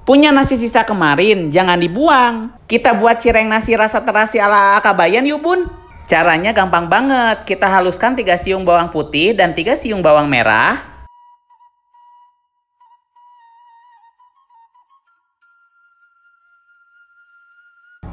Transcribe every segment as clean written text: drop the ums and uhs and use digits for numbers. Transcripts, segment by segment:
Punya nasi sisa kemarin, jangan dibuang. Kita buat cireng nasi rasa terasi ala Kabayan yuk bun. Caranya gampang banget. Kita haluskan 3 siung bawang putih dan 3 siung bawang merah.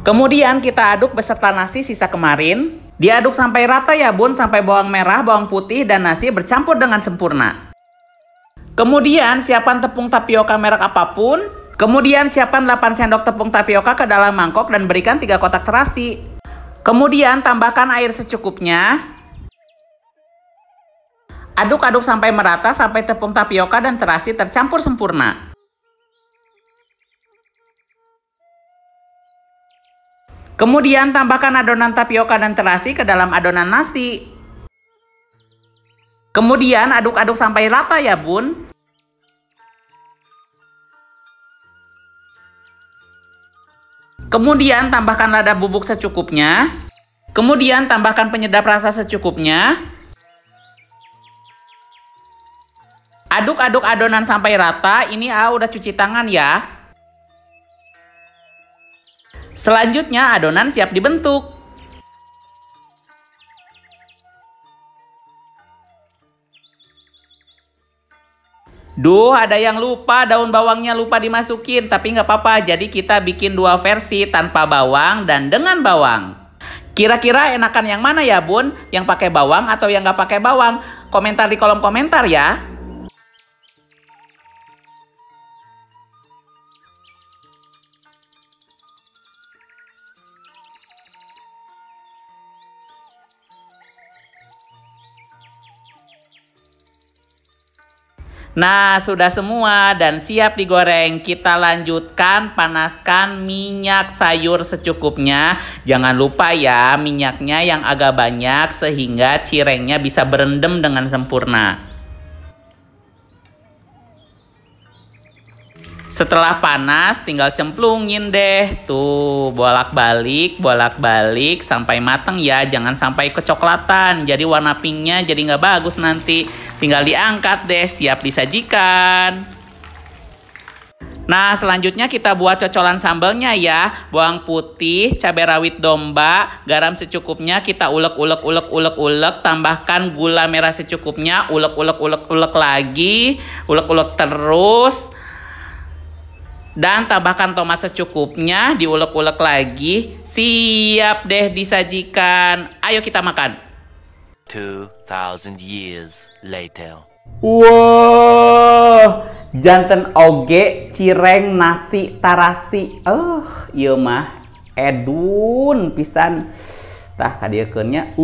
Kemudian kita aduk beserta nasi sisa kemarin. Diaduk sampai rata ya bun, sampai bawang merah, bawang putih, dan nasi bercampur dengan sempurna. Kemudian siapkan tepung tapioka merek apapun. Kemudian siapkan 8 sendok tepung tapioka ke dalam mangkok dan berikan 3 kotak terasi. Kemudian tambahkan air secukupnya. Aduk-aduk sampai merata sampai tepung tapioka dan terasi tercampur sempurna. Kemudian tambahkan adonan tapioka dan terasi ke dalam adonan nasi. Kemudian aduk-aduk sampai rata ya bun. Kemudian tambahkan lada bubuk secukupnya. Kemudian tambahkan penyedap rasa secukupnya. Aduk-aduk adonan sampai rata. Ini udah cuci tangan ya. Selanjutnya adonan siap dibentuk. Duh, ada yang lupa, daun bawangnya lupa dimasukin, tapi nggak apa-apa. Jadi kita bikin 2 versi, tanpa bawang dan dengan bawang. Kira-kira enakan yang mana ya bun? Yang pakai bawang atau yang nggak pakai bawang? Komentar di kolom komentar ya. Nah, sudah semua dan siap digoreng. Kita lanjutkan panaskan minyak sayur secukupnya. Jangan lupa ya, minyaknya yang agak banyak sehingga cirengnya bisa berendam dengan sempurna. Setelah panas, tinggal cemplungin deh. Tuh, bolak-balik sampai matang ya. Jangan sampai kecoklatan. Jadi warna pinknya jadi nggak bagus nanti. Tinggal diangkat deh, siap disajikan. Nah, selanjutnya kita buat cocolan sambalnya ya. Bawang putih, cabai rawit domba, garam secukupnya. Kita ulek. Tambahkan gula merah secukupnya. Ulek lagi. Ulek terus. Dan tambahkan tomat secukupnya, diulek-ulek lagi. Siap deh disajikan. Ayo kita makan. 2000 years later. Wow, janten oge cireng nasi tarasi. Ieu mah edun pisan. Tah kadiekeunnya.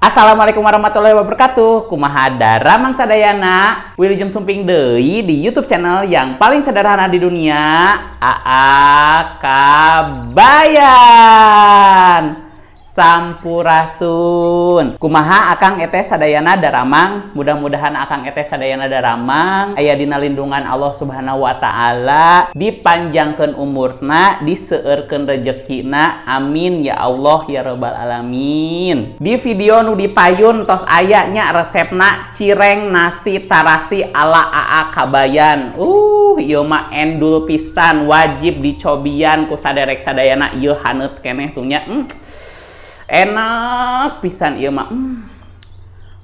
Assalamualaikum warahmatullahi wabarakatuh. Kumaha daramang sadayana. Wilujeng sumping deui di YouTube channel yang paling sederhana di dunia, AA Kabayan. Sampurasun. Kumaha akang eteh sadayana daramang. Mudah-mudahan akang eteh sadayana daramang aya dina lindungan Allah Subhanahu wa taala, dipanjangkeun umurna, diseueurkeun rezekina. Amin ya Allah ya rabbal alamin. Di video nu dipayun tos aya nya resepna cireng nasi tarasi ala AA Kabayan. Ieu mah endul pisan, wajib dicobian ku saderek sadayana. Ieu haneut keneh tuh nya. Enak pisan ieu mah.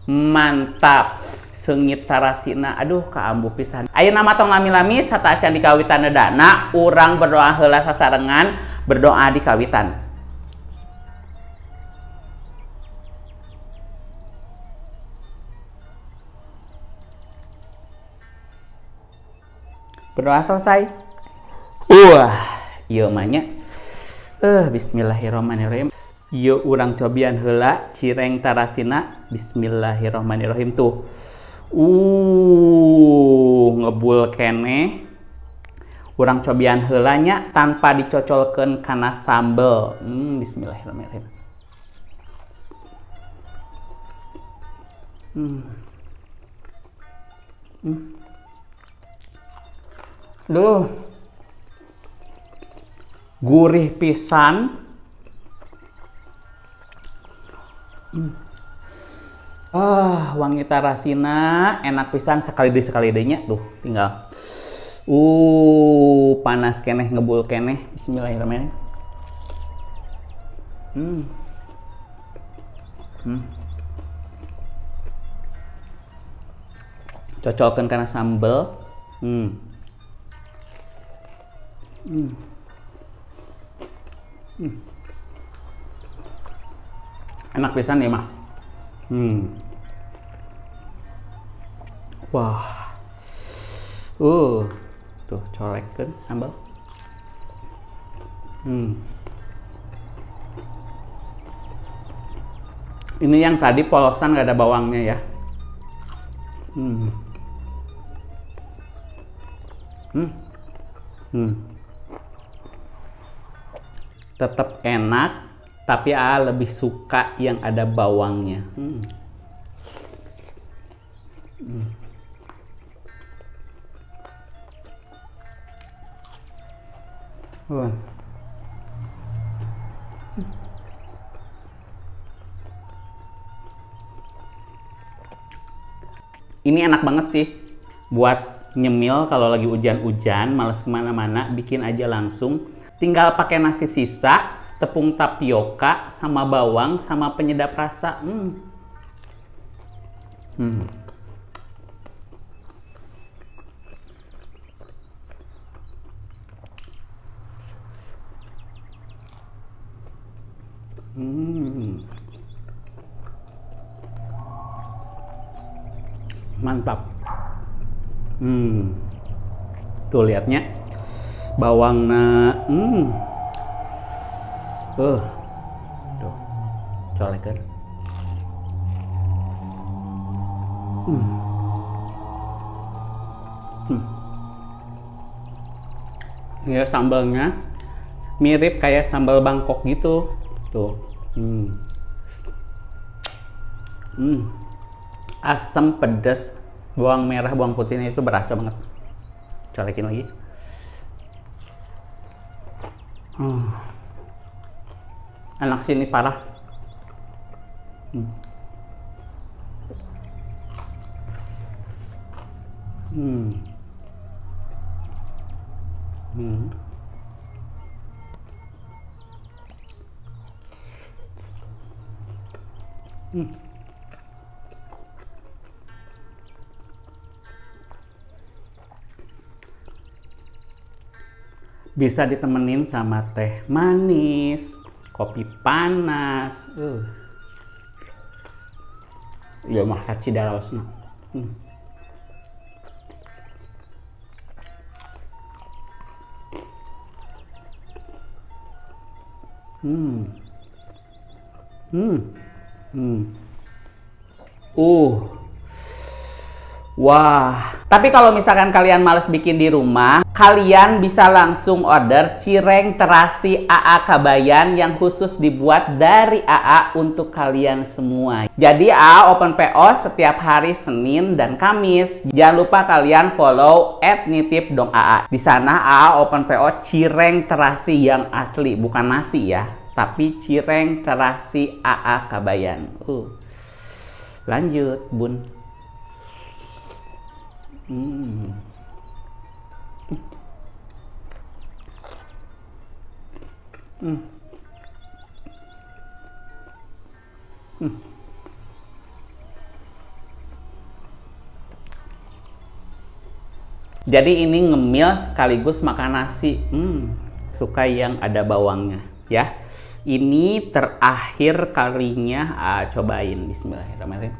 Mantap. Seungit tarasina, aduh kaambu pisan. Ayeuna mah tong lami-lami sata acan di kawitan nedana, urang berdoa heula sasarengan, berdoa di kawitan. Berdoa selesai. Ieu mah nya. Bismillahirrahmanirrahim. Ieu urang cobian heula cireng tarasina. Bismillahirrahmanirrahim tuh. Ngebul keneh. Urang cobian heula nya tanpa dicocolkeun kana sambel. Bismillahirrahmanirrahim. Duh. Gurih pisan. Wangi tarasina enak pisan sekali denya tuh tinggal. Panas keneh ngebul keneh. Bismillahirrahmanirrahim. Cocokan karena sambel. Enak pisan ya mah. Wah. Tuh colekkeun sambal. Ini yang tadi polosan gak ada bawangnya ya. Tetap enak, tapi lebih suka yang ada bawangnya. Ini enak banget sih buat nyemil kalau lagi hujan-hujan, males kemana-mana, bikin aja langsung. Tinggal pakai nasi sisa, tepung tapioka, sama bawang, sama penyedap rasa. Mantap. Tuh liatnya bawangnya. Tuh colekan. Ya sambalnya mirip kayak sambal Bangkok gitu. Tuh. Asam, pedas, bawang merah, bawang putihnya itu berasa banget. Colekin lagi. Enak sih ini parah. Bisa ditemenin sama teh manis, kopi panas. Ya mah cidaraosna. Wah, tapi kalau misalkan kalian males bikin di rumah, kalian bisa langsung order cireng terasi AA Kabayan yang khusus dibuat dari AA untuk kalian semua. Jadi AA open PO setiap hari Senin dan Kamis. Jangan lupa kalian follow @nitipdongAA. Di sana AA open PO cireng terasi yang asli, bukan nasi ya, tapi cireng terasi AA Kabayan. Lanjut, Bun. Jadi ini ngemil sekaligus makan nasi. Suka yang ada bawangnya ya. Ini terakhir kalinya cobain. Bismillahirrahmanirrahim.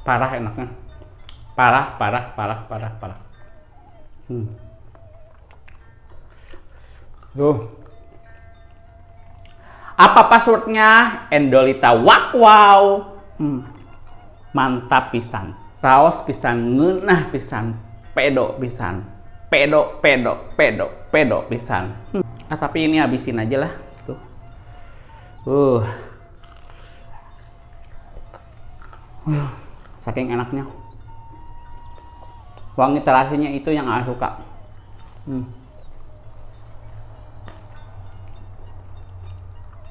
Parah enaknya. Parah. Apa passwordnya? Endolita wow. Mantap pisan. raos pisan ngeunah pisan, pedo pisan. Pedo pisan. Tapi ini habisin aja lah tuh. Saking enaknya. Wangi terasinya itu yang aku suka.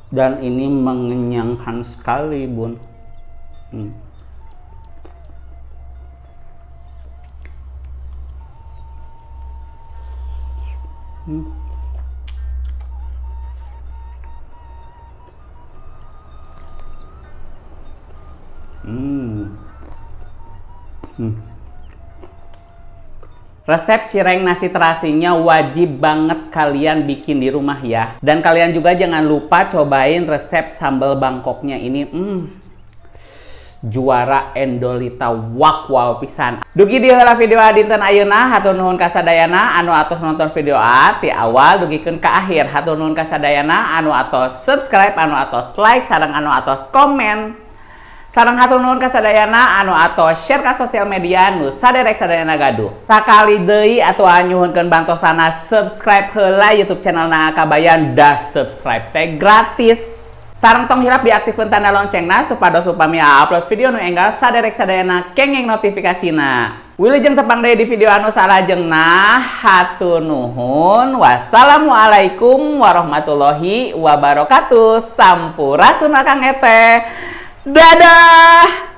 Dan ini mengenyangkan sekali, Bun. Resep cireng nasi terasinya wajib banget kalian bikin di rumah ya. Dan kalian juga jangan lupa cobain resep sambal Bangkoknya ini. Juara Endolita wow pisan. Dugi di heula video dinten ayeuna hatur nuhun kasadayana anu atos nonton video ti awal dugikeun ka akhir. Hatur nuhun kasadayana anu atos subscribe, anu atos like, sareng anu atos komen. Sareng hatur nuhun kasadayana anu atos share ka sosial media nu saderek sadayana gaduh. Takali deui atuh nyuhunkeun bantosana subscribe heula YouTube channelna Kabayan da subscribe teh gratis. Sareng tong hilap diaktifkeun tanda loncengna supados upami upload video nu enggal saderek sadayana kenging notifikasina. Wilujeng tepang deui di video anu salajengna. Hatur nuhun. Wassalamualaikum warahmatullahi wabarakatuh. Sampurasun Akang Eteh. Dadah.